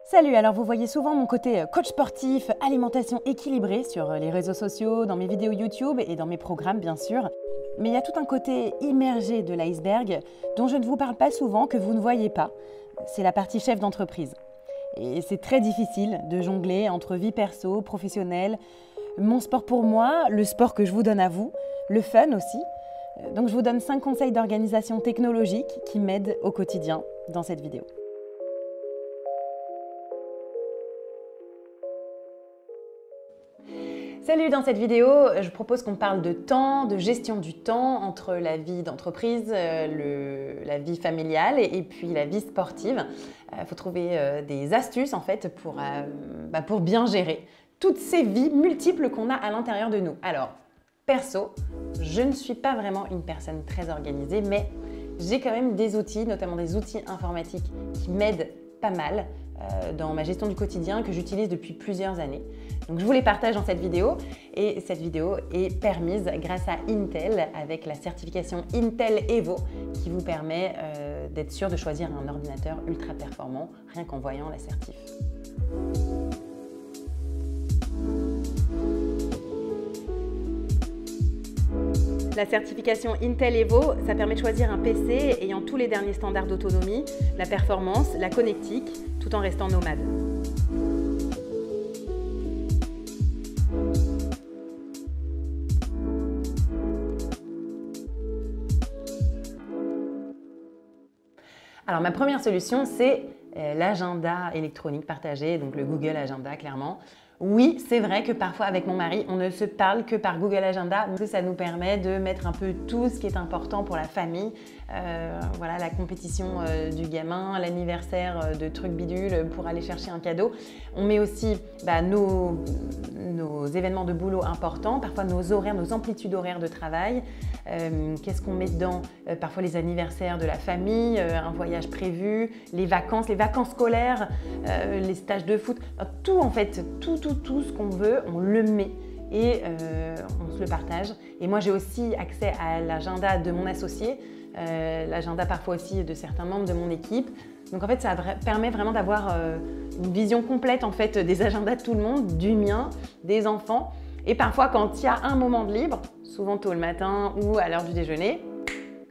Salut, alors vous voyez souvent mon côté coach sportif, alimentation équilibrée sur les réseaux sociaux, dans mes vidéos YouTube et dans mes programmes bien sûr. Mais il y a tout un côté immergé de l'iceberg dont je ne vous parle pas souvent, que vous ne voyez pas. C'est la partie chef d'entreprise. Et c'est très difficile de jongler entre vie perso, professionnelle, mon sport pour moi, le sport que je vous donne à vous, le fun aussi. Donc je vous donne 5 conseils d'organisation technologique qui m'aident au quotidien dans cette vidéo. Salut, dans cette vidéo, je propose qu'on parle de temps, de gestion du temps entre la vie d'entreprise, la vie familiale et puis la vie sportive. Il faut trouver des astuces en fait pour bien gérer toutes ces vies multiples qu'on a à l'intérieur de nous. Alors, perso, je ne suis pas vraiment une personne très organisée, mais j'ai quand même des outils, notamment des outils informatiques qui m'aident pas mal dans ma gestion du quotidien que j'utilise depuis plusieurs années. Donc je vous les partage dans cette vidéo et cette vidéo est permise grâce à Intel avec la certification Intel Evo qui vous permet d'être sûr de choisir un ordinateur ultra performant rien qu'en voyant la certif. La certification Intel Evo, ça permet de choisir un PC ayant tous les derniers standards d'autonomie, la performance, la connectique, tout en restant nomade. Alors ma première solution, c'est l'agenda électronique partagé, donc le Google Agenda clairement. Oui, c'est vrai que parfois avec mon mari, on ne se parle que par Google Agenda, mais ça nous permet de mettre un peu tout ce qui est important pour la famille. Voilà, la compétition du gamin, l'anniversaire de trucs bidules pour aller chercher un cadeau. On met aussi nos événements de boulot importants, parfois nos horaires, nos amplitudes horaires de travail. Qu'est-ce qu'on met dedans? Parfois les anniversaires de la famille, un voyage prévu, les vacances scolaires, les stages de foot, tout en fait, tout ce qu'on veut, on le met et on se le partage. Et moi j'ai aussi accès à l'agenda de mon associé, l'agenda parfois aussi de certains membres de mon équipe. Donc en fait ça permet vraiment d'avoir une vision complète en fait des agendas de tout le monde, du mien, des enfants. Et parfois quand il y a un moment de libre, souvent tôt le matin ou à l'heure du déjeuner,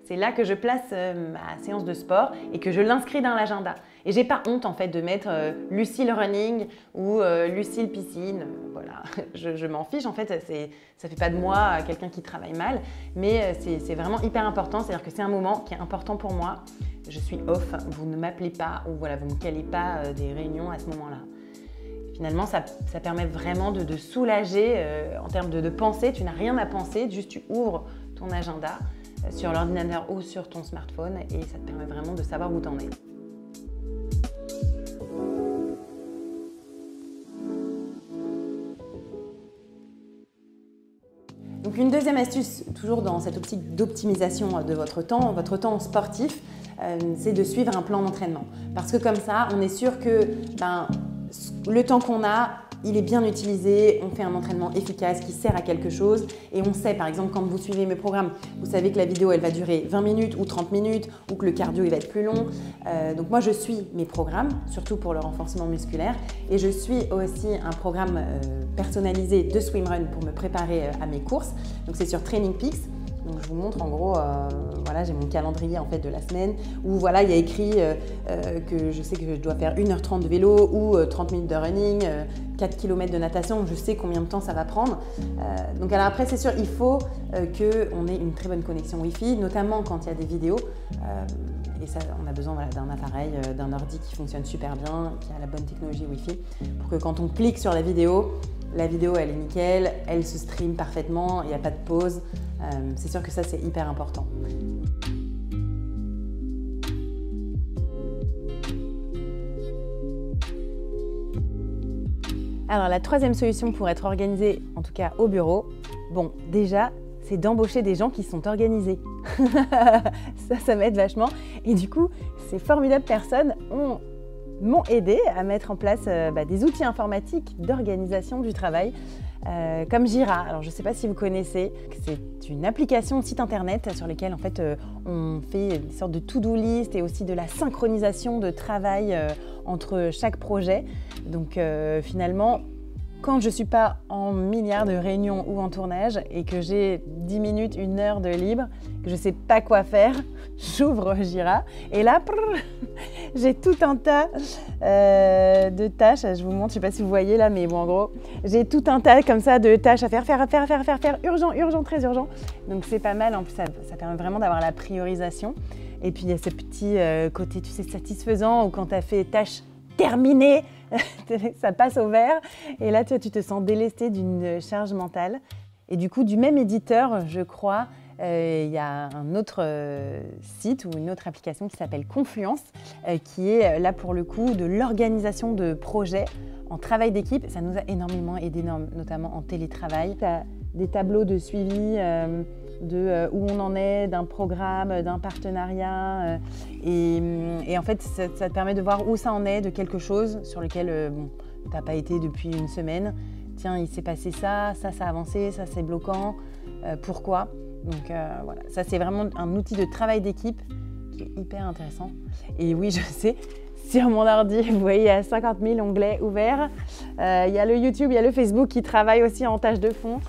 c'est là que je place ma séance de sport et que je l'inscris dans l'agenda. Et j'ai pas honte en fait de mettre Lucille running ou Lucille piscine. Voilà, je m'en fiche en fait. Ça fait pas de moi quelqu'un qui travaille mal, mais c'est vraiment hyper important. C'est-à-dire que c'est un moment qui est important pour moi. Je suis off. Vous ne m'appelez pas ou voilà, vous ne me calez pas des réunions à ce moment-là. Finalement, ça permet vraiment de soulager en termes de pensée. Tu n'as rien à penser, juste tu ouvres ton agenda sur l'ordinateur ou sur ton smartphone et ça te permet vraiment de savoir où t'en es. Donc une deuxième astuce, toujours dans cette optique d'optimisation de votre temps sportif, c'est de suivre un plan d'entraînement. Parce que comme ça, on est sûr que le temps qu'on a, il est bien utilisé, on fait un entraînement efficace qui sert à quelque chose et on sait par exemple quand vous suivez mes programmes, vous savez que la vidéo elle va durer 20 minutes ou 30 minutes ou que le cardio il va être plus long. Donc moi je suis mes programmes, surtout pour le renforcement musculaire et je suis aussi un programme personnalisé de swimrun pour me préparer à mes courses. Donc c'est sur Training Peaks. Donc je vous montre en gros, voilà, j'ai mon calendrier en fait de la semaine où voilà, il y a écrit que je sais que je dois faire 1h30 de vélo ou 30 minutes de running, 4 km de natation, je sais combien de temps ça va prendre. Donc alors après c'est sûr, il faut qu'on ait une très bonne connexion Wi-Fi, notamment quand il y a des vidéos. Et ça, on a besoin voilà, d'un appareil, d'un ordi qui fonctionne super bien, qui a la bonne technologie Wi-Fi, pour que quand on clique sur la vidéo elle est nickel, elle se stream parfaitement, il n'y a pas de pause. C'est sûr que ça c'est hyper important. Alors la troisième solution pour être organisé, en tout cas au bureau, bon déjà c'est d'embaucher des gens qui sont organisés. Ça m'aide vachement et du coup ces formidables personnes ont m'ont aidé à mettre en place des outils informatiques d'organisation du travail, comme Jira. Alors je ne sais pas si vous connaissez, c'est une application de site internet sur laquelle en fait, on fait une sorte de to-do list et aussi de la synchronisation de travail entre chaque projet. Donc finalement, quand je ne suis pas en milliards de réunions ou en tournage et que j'ai 10 minutes, 1 heure de libre, que je ne sais pas quoi faire, j'ouvre Jira et là, j'ai tout un tas de tâches. Je vous montre, je ne sais pas si vous voyez là, mais bon, en gros, j'ai tout un tas comme ça de tâches à faire, urgent, très urgent. Donc c'est pas mal, en plus ça permet vraiment d'avoir la priorisation. Et puis il y a ce petit côté, tu sais, satisfaisant où quand tu as fait tâches terminées, ça passe au vert et là tu te sens délesté d'une charge mentale. Et du coup, du même éditeur, je crois, il y a un autre site ou une autre application qui s'appelle Confluence, qui est là pour le coup de l'organisation de projets en travail d'équipe. Ça nous a énormément aidé, notamment en télétravail. Tu as des tableaux de suivi de où on en est, d'un programme, d'un partenariat. Et en fait, ça te permet de voir où ça en est de quelque chose sur lequel tu n'as pas été depuis une semaine. Tiens, il s'est passé ça a avancé, ça c'est bloquant, pourquoi? Donc voilà, ça c'est vraiment un outil de travail d'équipe qui est hyper intéressant. Et oui, je sais, sur mon ordi, vous voyez, il y a 50 000 onglets ouverts. Il y a le YouTube, il y a le Facebook qui travaille aussi en tâche de fond.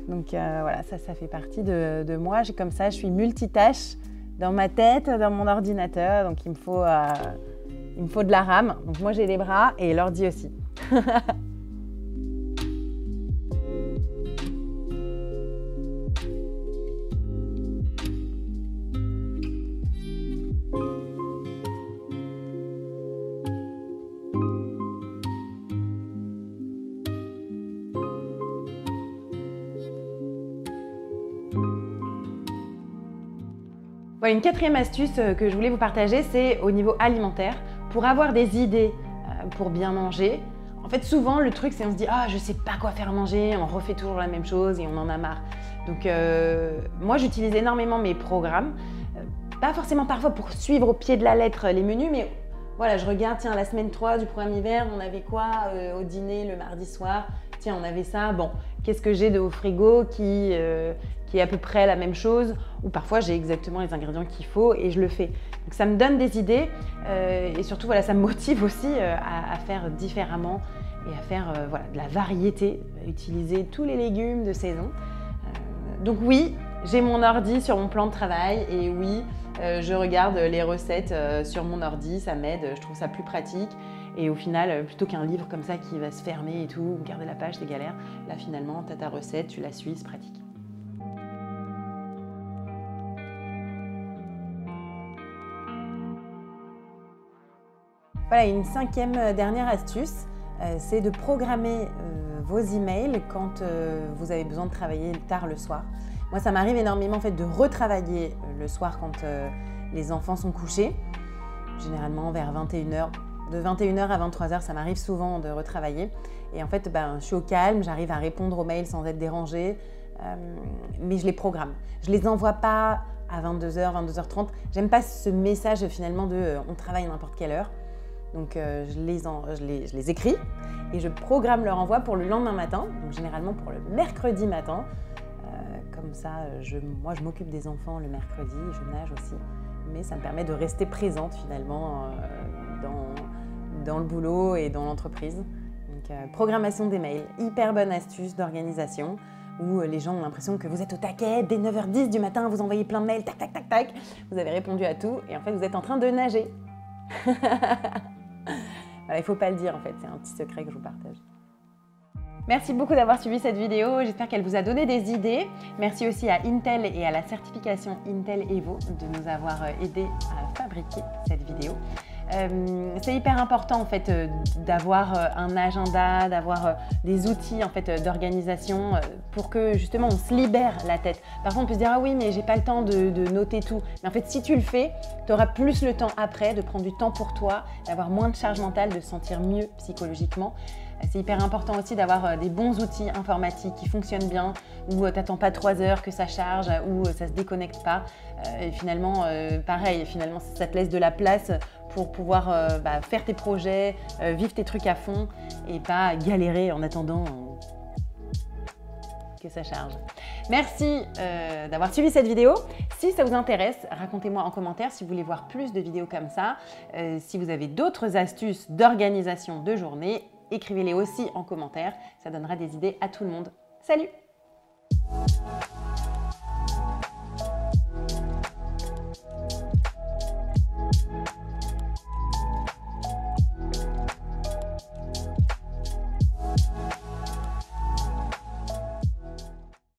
Donc voilà, ça fait partie de moi. Comme ça, je suis multitâche dans ma tête, dans mon ordinateur. Donc il me faut de la RAM. Donc moi, j'ai les bras et l'ordi aussi. Voilà, une quatrième astuce que je voulais vous partager, c'est au niveau alimentaire. Pour avoir des idées pour bien manger, en fait souvent le truc c'est on se dit « Ah, je sais pas quoi faire manger, on refait toujours la même chose et on en a marre ». Donc moi j'utilise énormément mes programmes, pas forcément parfois pour suivre au pied de la lettre les menus, mais voilà, je regarde, tiens, la semaine 3 du programme hiver, on avait quoi au dîner le mardi soir? Tiens, on avait ça, bon, qu'est-ce que j'ai au frigo qui est à peu près la même chose, ou parfois j'ai exactement les ingrédients qu'il faut et je le fais. Donc ça me donne des idées et surtout voilà, ça me motive aussi à faire différemment et à faire voilà, de la variété, à utiliser tous les légumes de saison. Donc oui, j'ai mon ordi sur mon plan de travail et oui, je regarde les recettes sur mon ordi, ça m'aide, je trouve ça plus pratique. Et au final, plutôt qu'un livre comme ça qui va se fermer et tout, garder la page, c'est galère, là finalement, tu as ta recette, tu la suis, c'est pratique. Voilà, une cinquième dernière astuce, c'est de programmer vos emails quand vous avez besoin de travailler tard le soir. Moi, ça m'arrive énormément en fait, de retravailler le soir quand les enfants sont couchés, généralement vers 21h. De 21h à 23h, ça m'arrive souvent de retravailler. Et en fait, je suis au calme, j'arrive à répondre aux mails sans être dérangée, mais je les programme. Je ne les envoie pas à 22h, 22h30. J'aime pas ce message finalement de on travaille à n'importe quelle heure. Donc je les écris et je programme leur envoi pour le lendemain matin, donc généralement pour le mercredi matin. Comme ça, moi je m'occupe des enfants le mercredi, je nage aussi. Mais ça me permet de rester présente finalement dans le boulot et dans l'entreprise. Donc programmation des mails, hyper bonne astuce d'organisation où les gens ont l'impression que vous êtes au taquet, dès 9h10 du matin, vous envoyez plein de mails, tac, tac, tac, tac. Vous avez répondu à tout et en fait vous êtes en train de nager. Voilà, il ne faut pas le dire en fait, c'est un petit secret que je vous partage. Merci beaucoup d'avoir suivi cette vidéo, j'espère qu'elle vous a donné des idées. Merci aussi à Intel et à la certification Intel Evo de nous avoir aidé à fabriquer cette vidéo. C'est hyper important en fait d'avoir un agenda, d'avoir des outils en fait d'organisation pour que justement on se libère la tête. Parfois on peut se dire ah oui mais j'ai pas le temps de noter tout. Mais en fait si tu le fais, tu auras plus le temps après de prendre du temps pour toi, d'avoir moins de charge mentale, de se sentir mieux psychologiquement. C'est hyper important aussi d'avoir des bons outils informatiques qui fonctionnent bien, où tu n'attends pas 3 heures que ça charge, où ça ne se déconnecte pas. Et finalement, pareil, finalement, ça te laisse de la place pour pouvoir faire tes projets, vivre tes trucs à fond et pas galérer en attendant que ça charge. Merci d'avoir suivi cette vidéo. Si ça vous intéresse, racontez-moi en commentaire si vous voulez voir plus de vidéos comme ça. Si vous avez d'autres astuces d'organisation de journée, écrivez-les aussi en commentaire. Ça donnera des idées à tout le monde. Salut!